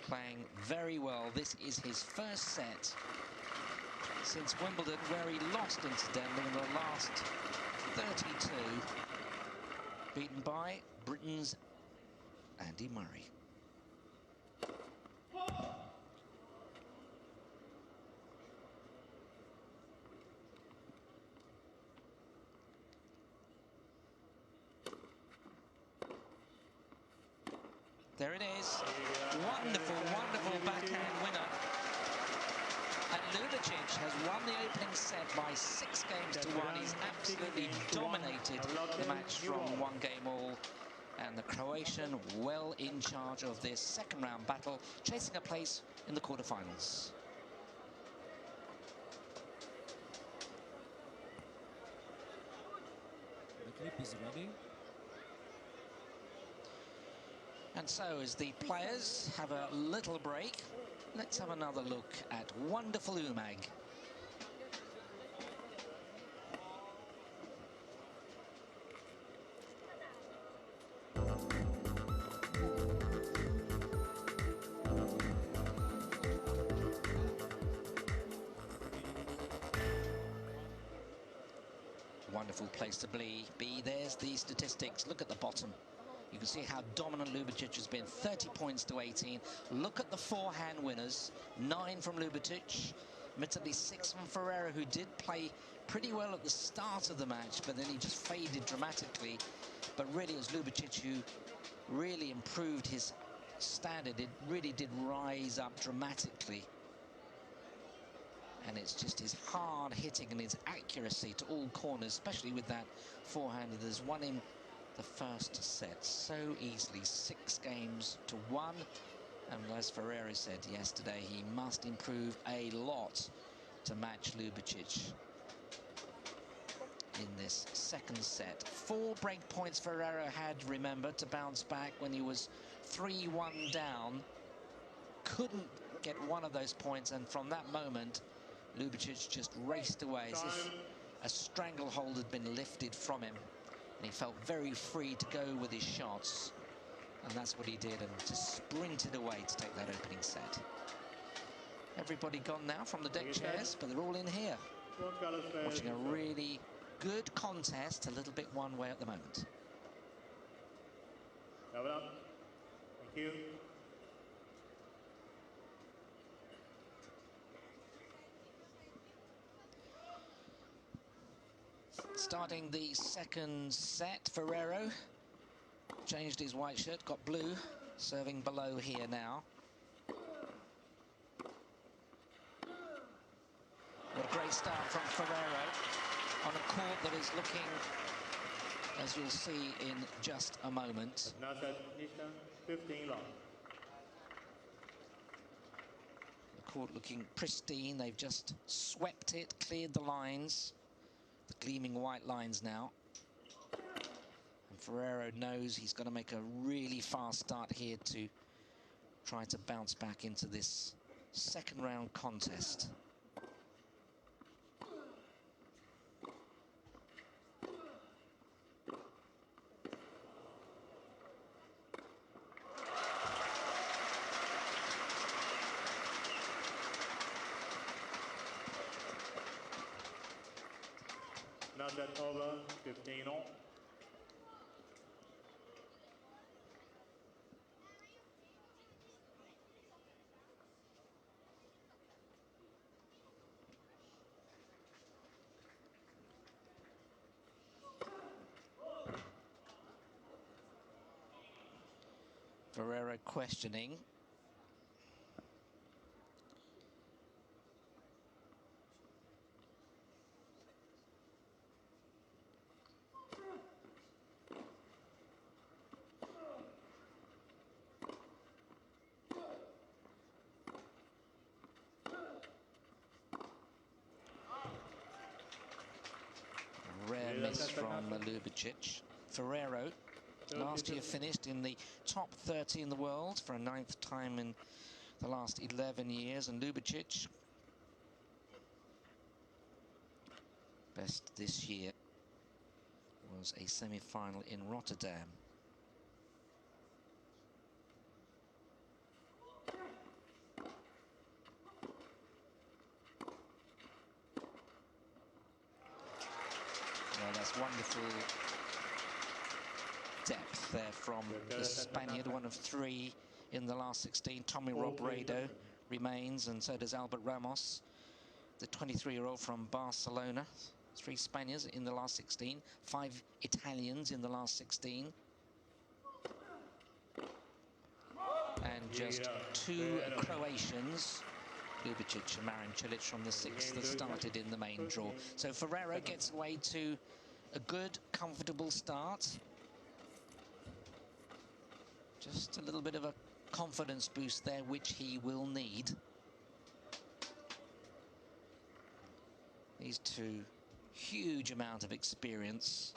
Playing very well. This is his first set since Wimbledon, where he lost incidentally in the last 32, beaten by Britain's Andy Murray. There it is. Wonderful, wonderful backhand winner. And Ljubicic has won the opening set by 6 games to 1. He's absolutely dominated the match from 1 game all. And the Croatian well in charge of this second round battle, chasing a place in the quarterfinals. The clip is ready. And so as the players have a little break, let's have another look at wonderful Umag. Wonderful place to be. There's the statistics. Look at the bottom. You can see how dominant Ljubicic has been, 30 points to 18. Look at the forehand winners, 9 from Ljubicic, admittedly 6 from Ferrero, who did play pretty well at the start of the match, but then he just faded dramatically. But really it was Ljubicic who really improved his standard. It really did rise up dramatically. And it's just his hard hitting and his accuracy to all corners, especially with that forehand that has won him the first set so easily, 6 games to 1. And as Ferrero said yesterday, he must improve a lot to match Ljubicic in this second set. 4 break points Ferrero had, remember, to bounce back when he was 3-1 down. Couldn't get one of those points, and from that moment Ljubicic just raced away as if a stranglehold had been lifted from him. And he felt very free to go with his shots. And that's what he did, and just sprinted away to take that opening set. Everybody gone now from the deck chairs, but they're all in here. Watching a really good contest, a little bit one way at the moment. Thank you. Starting the second set, Ferrero changed his white shirt, got blue, serving below here now. What a great start from Ferrero on a court that is looking, as you'll see in just a moment, 15 long. the court looking pristine. They've just swept it, cleared the lines, the gleaming white lines now. And Ferrero knows he's got to make a really fast start here to try to bounce back into this second round contest. Now set over 15 all. Ferrero questioning. Rare miss from Ljubicic. Ferrero last year finished in the top 30 in the world for a 9th time in the last 11 years, and Ljubicic best this year was a semi-final in Rotterdam. little depth there from the Spaniard, one of 3 in the last 16. Tommy Robredo remains, and so does Albert Ramos, the 23-year-old from Barcelona. 3 Spaniards in the last 16, 5 Italians in the last 16. And just 2 Croatians, Ljubicic and Marin Cilic, from the 6th that started in the main draw. So Ferrero gets away to a good, comfortable start. Just a little bit of a confidence boost there, which he will need. These 2, huge amount of experience.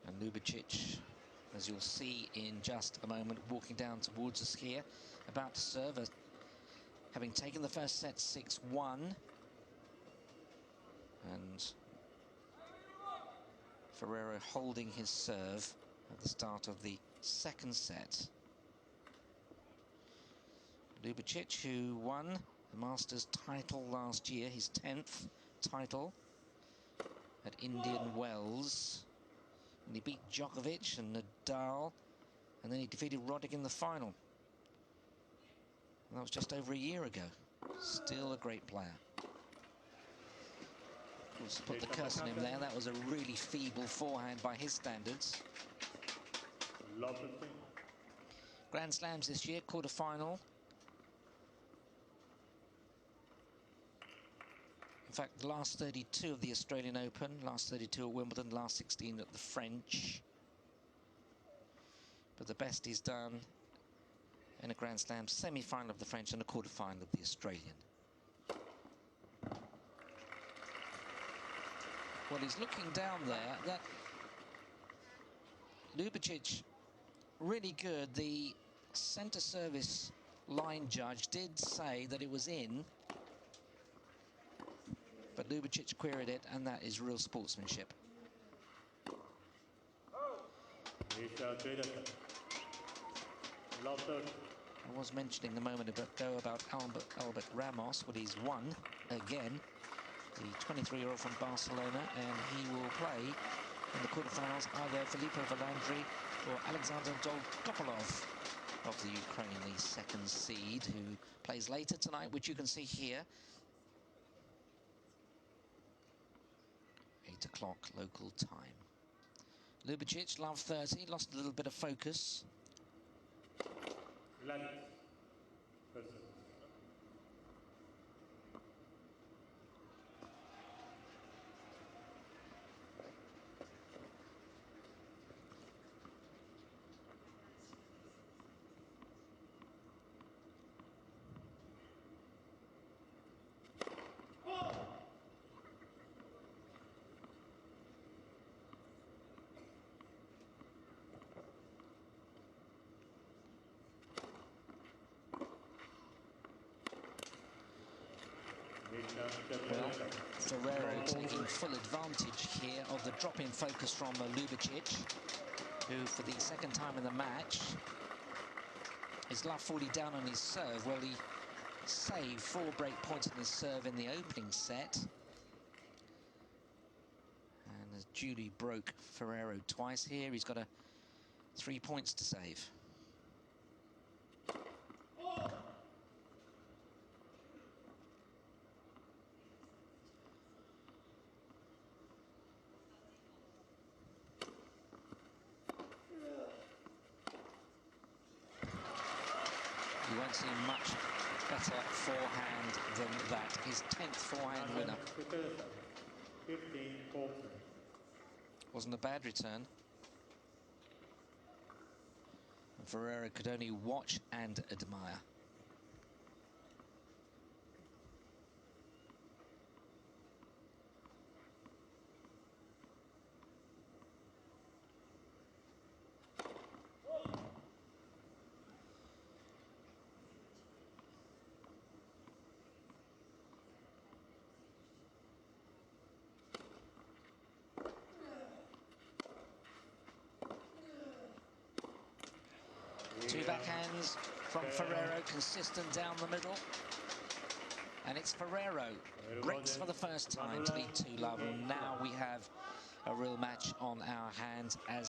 And Ljubicic, as you'll see in just a moment, walking down towards us here, about to serve, having taken the first set 6-1. And Ferrero holding his serve at the start of the 2nd set. Ljubicic, who won the Masters title last year, his 10th title at Indian Wells. And he beat Djokovic and Nadal, and then he defeated Roddick in the final. And that was just over a year ago. Still a great player. Let's put the curse on him there. That was a really feeble forehand by his standards. Grand Slams this year, quarter-final. In fact, the last 32 of the Australian Open, last 32 at Wimbledon, last 16 at the French. But the best he's done in a Grand Slam semi-final of the French and a quarter-final of the Australian. Well, he's looking down there. That Ljubicic, really good. The centre service line judge did say that it was in, but Ljubicic queried it, and that is real sportsmanship. I was mentioning a moment ago about Albert Ramos. Well, he's won again, the 23-year-old from Barcelona, and he will play in the quarterfinals either Filippo Volandri or Alexander Dolgopolov of the Ukraine, the 2nd seed, who plays later tonight, which you can see here. 8 o'clock local time. Ljubicic, love 30, lost a little bit of focus. Well, Ferrero taking full advantage here of the drop in focus from Ljubicic, who for the 2nd time in the match is left 40 down on his serve. Well, he saved 4 break points in his serve in the opening set, and has duly broke Ferrero twice here. He's got 3 points to save. You won't see much better forehand than that. His 10th forehand winner. Wasn't a bad return. And Ferrero could only watch and admire. Two backhands from Ferrero, consistent down the middle. And it's Ferrero, breaks for the first time to lead 2-love. And now we have a real match on our hands as